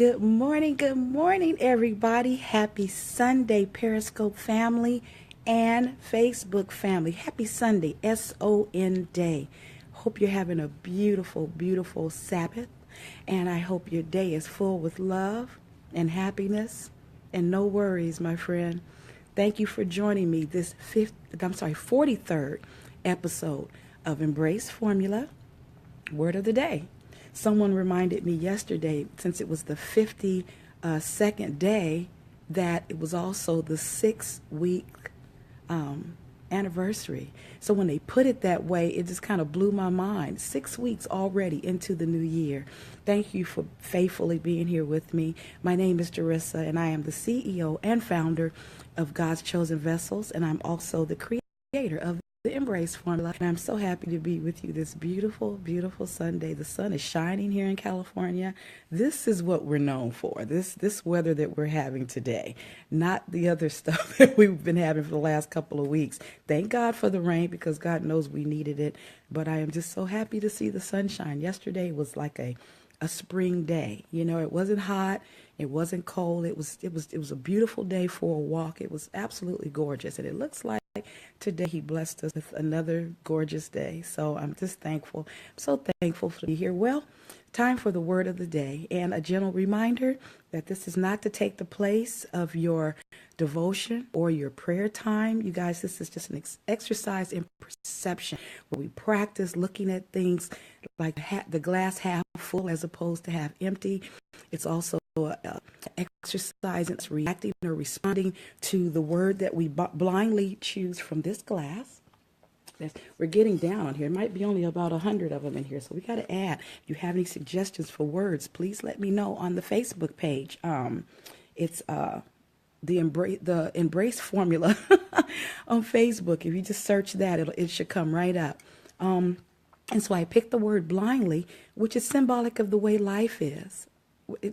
Good morning, everybody. Happy Sunday, Periscope family and Facebook family. Happy Sunday, S-O-N day. Hope you're having a beautiful, beautiful Sabbath, and I hope your day is full with love and happiness and no worries, my friend. Thank you for joining me this 43rd episode of Embrace Formula, Word of the Day. Someone reminded me yesterday, since it was the 52nd day, that it was also the 6-week anniversary. So when they put it that way, it just kind of blew my mind. 6 weeks already into the new year. Thank you for faithfully being here with me. My name is Jerissa, and I am the CEO and founder of God's Chosen Vessels, and I'm also the creator of the Embrace Formula. And I'm so happy to be with you this beautiful, beautiful Sunday. The sun is shining here in California. This is what we're known for. This weather that we're having today, not the other stuff that we've been having for the last couple of weeks. Thank God for the rain, because God knows we needed it. But I am just so happy to see the sunshine. Yesterday was like a spring day. You know, it wasn't hot. It wasn't cold. It was a beautiful day for a walk. It was absolutely gorgeous. And it looks like today he blessed us with another gorgeous day. So I'm just thankful. I'm so thankful to be here. Well, time for the word of the day, and a gentle reminder that this is not to take the place of your devotion or your prayer time. You guys, this is just an exercise in perception, where we practice looking at things like the glass half full as opposed to half empty. It's also exercise in reacting or responding to the word that we blindly choose from this glass. We're getting down on here. It might be only about 100 of them in here, so we got to add. If you have any suggestions for words, please let me know on the Facebook page. It's the Embrace Formula on Facebook. If you just search that, it should come right up. And so I picked the word blindly, which is symbolic of the way life is.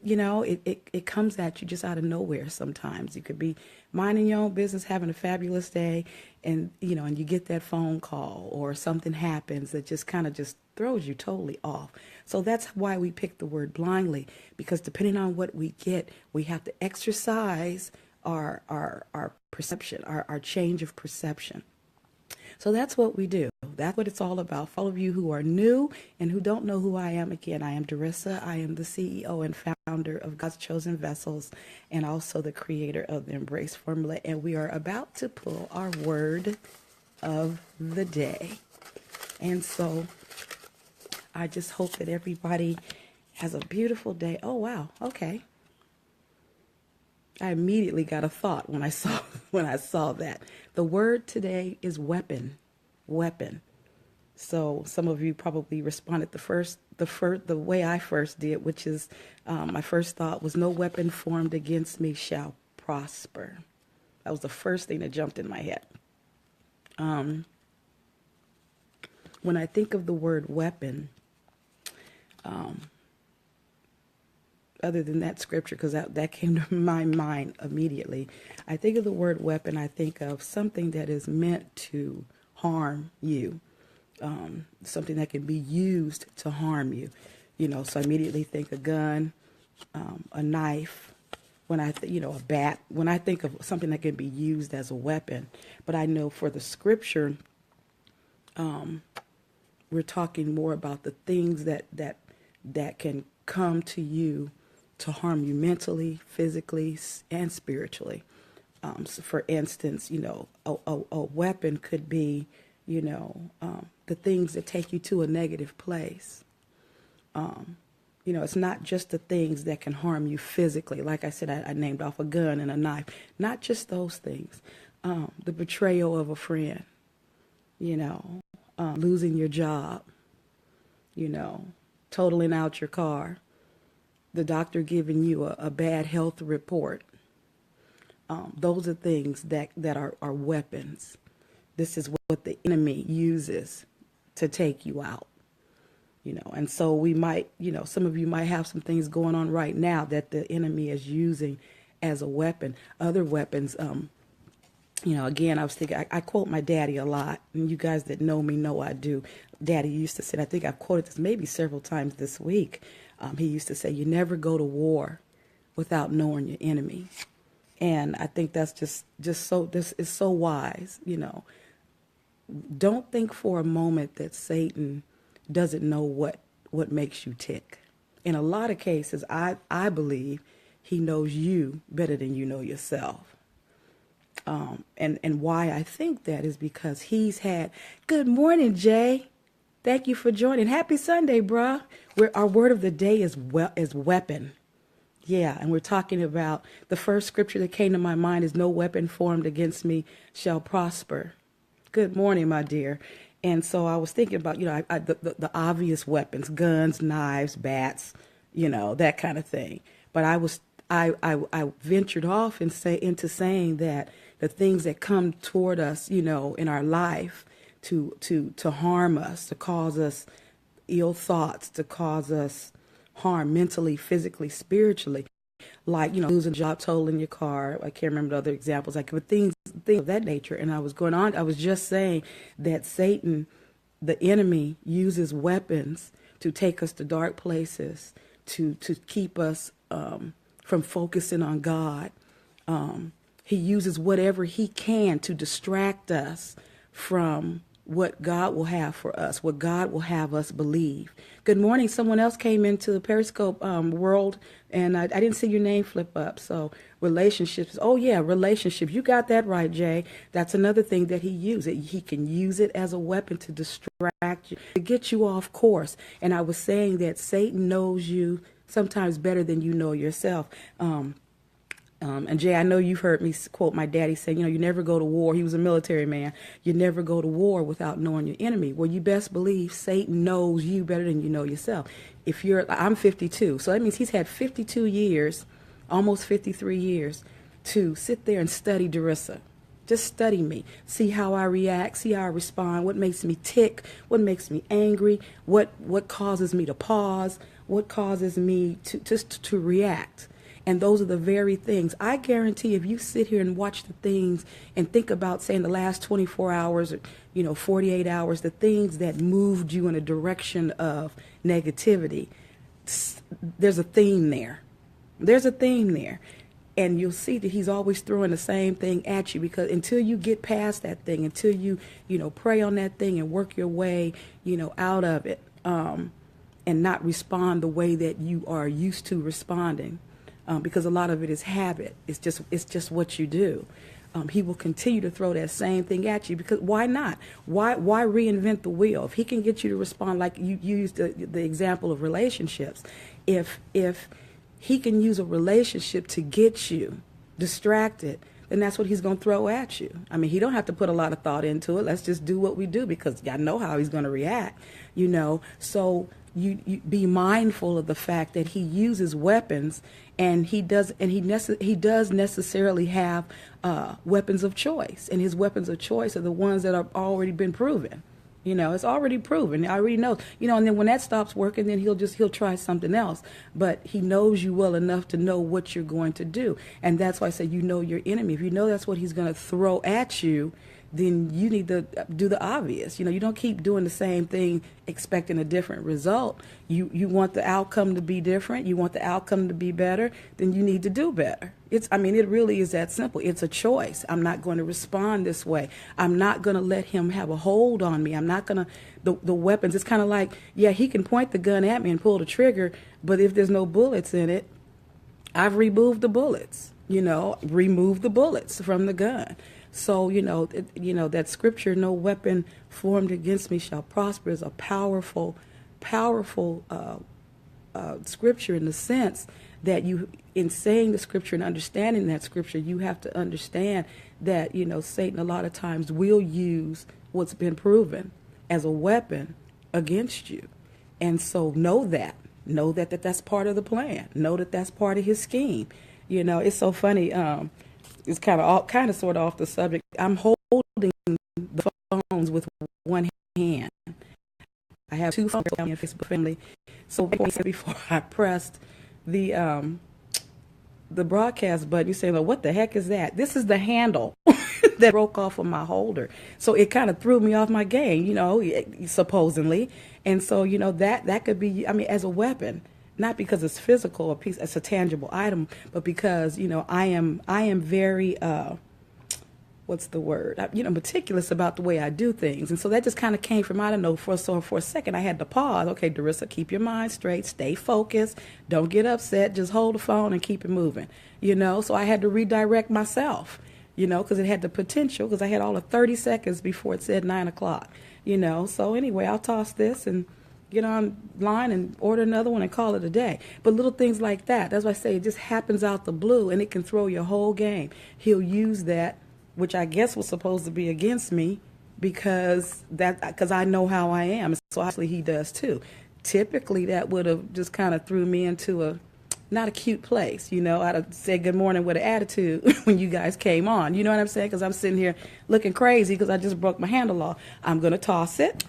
You know, it comes at you just out of nowhere sometimes. You could be minding your own business, having a fabulous day, and you get that phone call or something happens that just kind of just throws you totally off. So that's why we pick the word blindly, because depending on what we get, we have to exercise our perception, our change of perception. So that's what we do. That's what it's all about. For all of you who are new and who don't know who I am, again, I am Jerissa. I am the CEO and founder of God's Chosen Vessels, and also the creator of the Embrace Formula. And we are about to pull our word of the day. And so I just hope that everybody has a beautiful day. Oh, wow. Okay. I immediately got a thought when I saw that. The word today is weapon. So some of you probably responded the way I first did, which is my first thought was, no weapon formed against me shall prosper. That was the first thing that jumped in my head. When I think of the word weapon, other than that scripture, because that came to my mind immediately, I think of the word weapon, I think of something that is meant to harm you, something that can be used to harm you. So I immediately think a gun, a knife, a bat, when I think of something that can be used as a weapon. But I know for the scripture, we're talking more about the things that can come to you to harm you mentally, physically, and spiritually. So for instance, a weapon could be, the things that take you to a negative place. It's not just the things that can harm you physically. Like I said, I named off a gun and a knife. Not just those things. The betrayal of a friend, losing your job, totaling out your car, the doctor giving you a bad health report. Those are things that are weapons. This is what the enemy uses to take you out. And so we might, some of you might have some things going on right now that the enemy is using as a weapon. Other weapons, again, I was thinking, I quote my daddy a lot, and you guys that know me know I do. Daddy used to say, I think I've quoted this maybe several times this week. He used to say, you never go to war without knowing your enemy. And I think that's just so, this is so wise, Don't think for a moment that Satan doesn't know what makes you tick. In a lot of cases, I believe he knows you better than you know yourself. And why I think that is because he's had, good morning, Jay. Thank you for joining. Happy Sunday, bruh. Our word of the day is weapon. Yeah, and we're talking about the first scripture that came to my mind is no weapon formed against me shall prosper. Good morning, my dear. And so I was thinking about, the obvious weapons, guns, knives, bats, that kind of thing. But I ventured off into saying that the things that come toward us, in our life to harm us, to cause us ill thoughts, to cause us harm mentally, physically, spiritually, like, losing a job, totaling your car. I can't remember the other examples, but things of that nature. And I was just saying that Satan, the enemy, uses weapons to take us to dark places, to keep us from focusing on God. He uses whatever he can to distract us from what God will have for us, what God will have us believe. Good morning. Someone else came into the Periscope world, and I didn't see your name flip up. So relationships. Oh, yeah, relationships. You got that right, Jay. That's another thing that he uses. He can use it as a weapon to distract you, to get you off course. And I was saying that Satan knows you sometimes better than you know yourself. And Jay, I know you've heard me quote my daddy saying, you never go to war. He was a military man. You never go to war without knowing your enemy. Well, you best believe Satan knows you better than you know yourself. I'm 52, so that means he's had 52 years, almost 53 years, to sit there and study Darissa. Just study me, see how I react, see how I respond, what makes me tick, what makes me angry, what causes me to pause, what causes me to react. And those are the very things. I guarantee if you sit here and watch the things and think about, say, in the last 24 hours or, 48 hours, the things that moved you in a direction of negativity, there's a theme there. There's a theme there. And you'll see that he's always throwing the same thing at you, because until you get past that thing, until you, pray on that thing and work your way, out of it, and not respond the way that you are used to responding. Because a lot of it is habit. It's just what you do. He will continue to throw that same thing at you, because why not? Why reinvent the wheel? If he can get you to respond like you used the example of relationships, if he can use a relationship to get you distracted, then that's what he's going to throw at you. I mean, he don't have to put a lot of thought into it. Let's just do what we do, because I know how he's going to react, So you be mindful of the fact that he uses weapons, and he does necessarily have weapons of choice, and his weapons of choice are the ones that have already been proven. It's already proven. I already know. And then when that stops working, then he'll try something else. But he knows you well enough to know what you're going to do, and that's why I say your enemy. If you know that's what he's going to throw at you, then you need to do the obvious. You don't keep doing the same thing expecting a different result. You want the outcome to be different. You want the outcome to be better. Then you need to do better. It really is that simple. It's a choice. I'm not going to respond this way. I'm not going to let him have a hold on me. I'm not going to, the weapons, it's kind of like, yeah, he can point the gun at me and pull the trigger, but if there's no bullets in it, I've removed the bullets, remove the bullets from the gun. So, that scripture, no weapon formed against me shall prosper, is a powerful scripture, in the sense that in saying the scripture and understanding that scripture, you have to understand that, Satan a lot of times will use what's been proven as a weapon against you. And so know that that's part of the plan. Know that that's part of his scheme. It's so funny. It's kind of sort of off the subject. I'm holding the phones with one hand. I have two phones on my Facebook family. So before I pressed the broadcast button, you say, "Well, what the heck is that?" This is the handle that broke off of my holder. So it kind of threw me off my game, supposedly. And so, that could be, as a weapon. not because it's physical, a piece, it's a tangible item, but because, I am very, what's the word? Meticulous about the way I do things. And so that just kind of came from, I don't know, for a second, I had to pause. Okay, Darissa, keep your mind straight, stay focused, don't get upset, just hold the phone and keep it moving, So I had to redirect myself, because it had the potential, because I had all of 30 seconds before it said 9 o'clock, So anyway, I'll toss this and get online and order another one and call it a day. But little things like that, that's why I say it just happens out the blue, and it can throw your whole game. He'll use that, which I guess was supposed to be against me, because I know how I am. So obviously he does too. Typically that would have just kind of threw me into a not a cute place. I'd have said good morning with an attitude when you guys came on. You know what I'm saying? Because I'm sitting here looking crazy because I just broke my handle off. I'm going to toss it,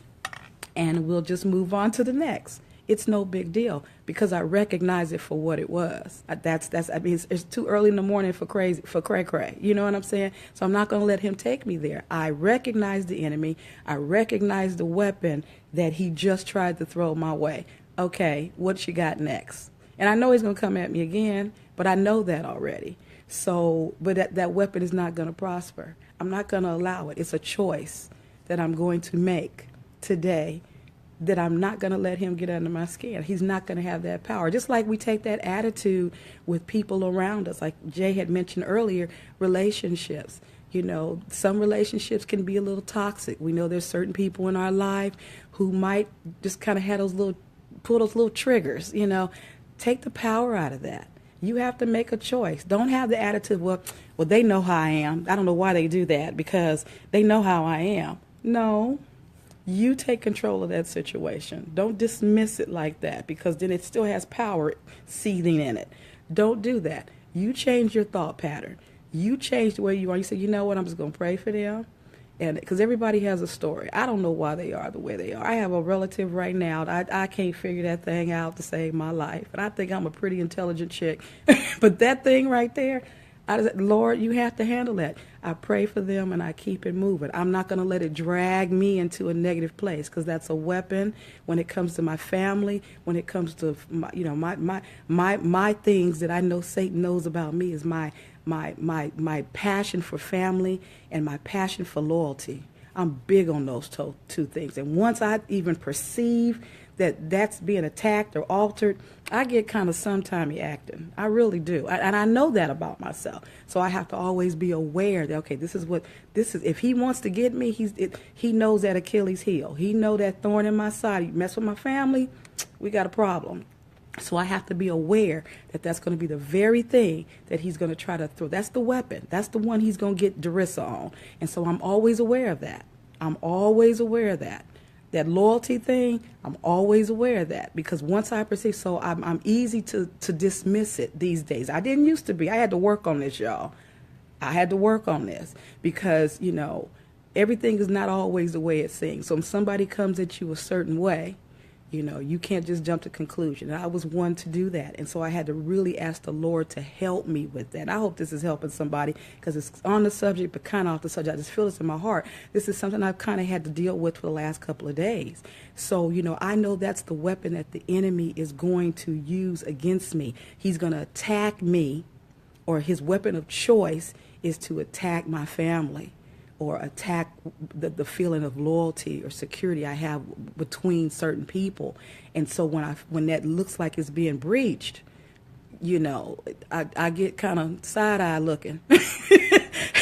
and we'll just move on to the next. It's no big deal because I recognize it for what it was. It's too early in the morning for cray. You know what I'm saying? So I'm not going to let him take me there. I recognize the enemy. I recognize the weapon that he just tried to throw my way. Okay, what you got next? And I know he's going to come at me again, but I know that already. So, but that weapon is not going to prosper. I'm not going to allow it. It's a choice that I'm going to make today, that I'm not going to let him get under my skin. He's not going to have that power. Just like we take that attitude with people around us, like Jay had mentioned earlier, relationships. Some relationships can be a little toxic. We know there's certain people in our life who might just kind of pull those little triggers, Take the power out of that. You have to make a choice. Don't have the attitude, well, they know how I am. I don't know why they do that, because they know how I am. No. You take control of that situation. Don't dismiss it like that, because then it still has power seething in it. Don't do that. You change your thought pattern. You change the way you are. You say, you know what, I'm just going to pray for them. And because everybody has a story. I don't know why they are the way they are. I have a relative right now. I can't figure that thing out to save my life. And I think I'm a pretty intelligent chick. But that thing right there, I just, Lord, you have to handle that. I pray for them and I keep it moving. I'm not going to let it drag me into a negative place, because that's a weapon when it comes to my family, when it comes to my things that I know Satan knows about me is my passion for family and my passion for loyalty. I'm big on those two things. And once I even perceive that that's being attacked or altered, I get kind of sometimey acting. I really do. And I know that about myself. So I have to always be aware that, okay, this is. If he wants to get me, he knows that Achilles heel. He know that thorn in my side. You mess with my family, we got a problem. So I have to be aware that that's going to be the very thing that he's going to try to throw. That's the weapon. That's the one he's going to get Darissa on. And so I'm always aware of that. I'm always aware of that. That loyalty thing, I'm always aware of that, because once I perceive, so I'm easy to dismiss it these days. I didn't used to be. I had to work on this, y'all. I had to work on this because, everything is not always the way it seems. So when somebody comes at you a certain way, you can't just jump to conclusion. And I was one to do that. And so I had to really ask the Lord to help me with that. And I hope this is helping somebody, because it's on the subject, but kind of off the subject. I just feel this in my heart. This is something I've kind of had to deal with for the last couple of days. So, I know that's the weapon that the enemy is going to use against me. He's going to attack me, or his weapon of choice is to attack my family, or attack the feeling of loyalty or security I have between certain people. And so when that looks like it's being breached, I get kind of side-eye looking,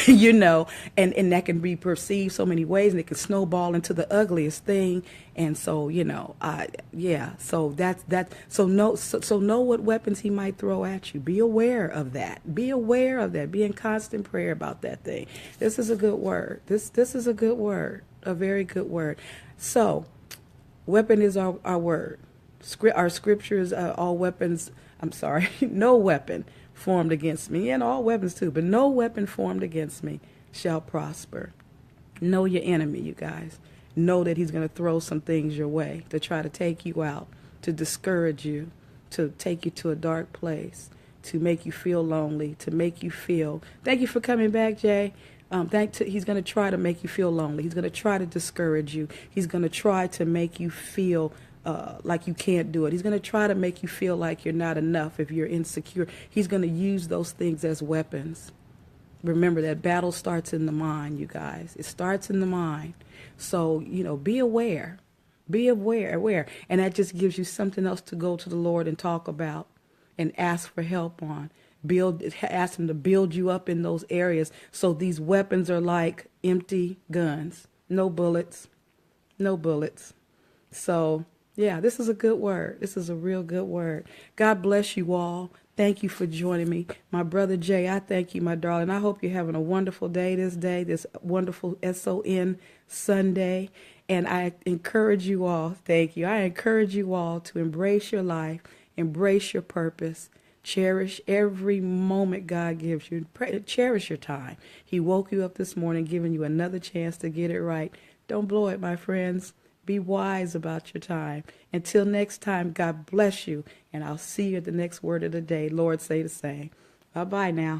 and that can be perceived so many ways, and it can snowball into the ugliest thing. And so, so so know what weapons he might throw at you. Be aware of that. Be aware of that. Be in constant prayer about that thing. This is a good word. This is a good word, a very good word. So, weapon is our word. Our scriptures, all weapons. I'm sorry, no weapon formed against me, and all weapons too, but no weapon formed against me shall prosper. Know your enemy, you guys. Know that he's going to throw some things your way to try to take you out, to discourage you, to take you to a dark place, to make you feel lonely, to make you feel. Thank you for coming back, Jay. He's going to try to make you feel lonely. He's going to try to discourage you. He's going to try to make you feel like you can't do it. He's going to try to make you feel like you're not enough if you're insecure. He's going to use those things as weapons. Remember that battle starts in the mind, you guys. It starts in the mind. So, be aware. Be aware. And that just gives you something else to go to the Lord and talk about and ask for help on. Ask him to build you up in those areas. So these weapons are like empty guns. No bullets. No bullets. So, yeah, this is a good word. This is a real good word. God bless you all. Thank you for joining me. My brother Jay, I thank you, my darling. I hope you're having a wonderful day, this wonderful SON Sunday. And I encourage you all, thank you. I encourage you all to embrace your life, embrace your purpose, cherish every moment God gives you. Cherish your time. He woke you up this morning, giving you another chance to get it right. Don't blow it, my friends. Be wise about your time. Until next time, God bless you. And I'll see you at the next word of the day. Lord, say the same. Bye-bye now.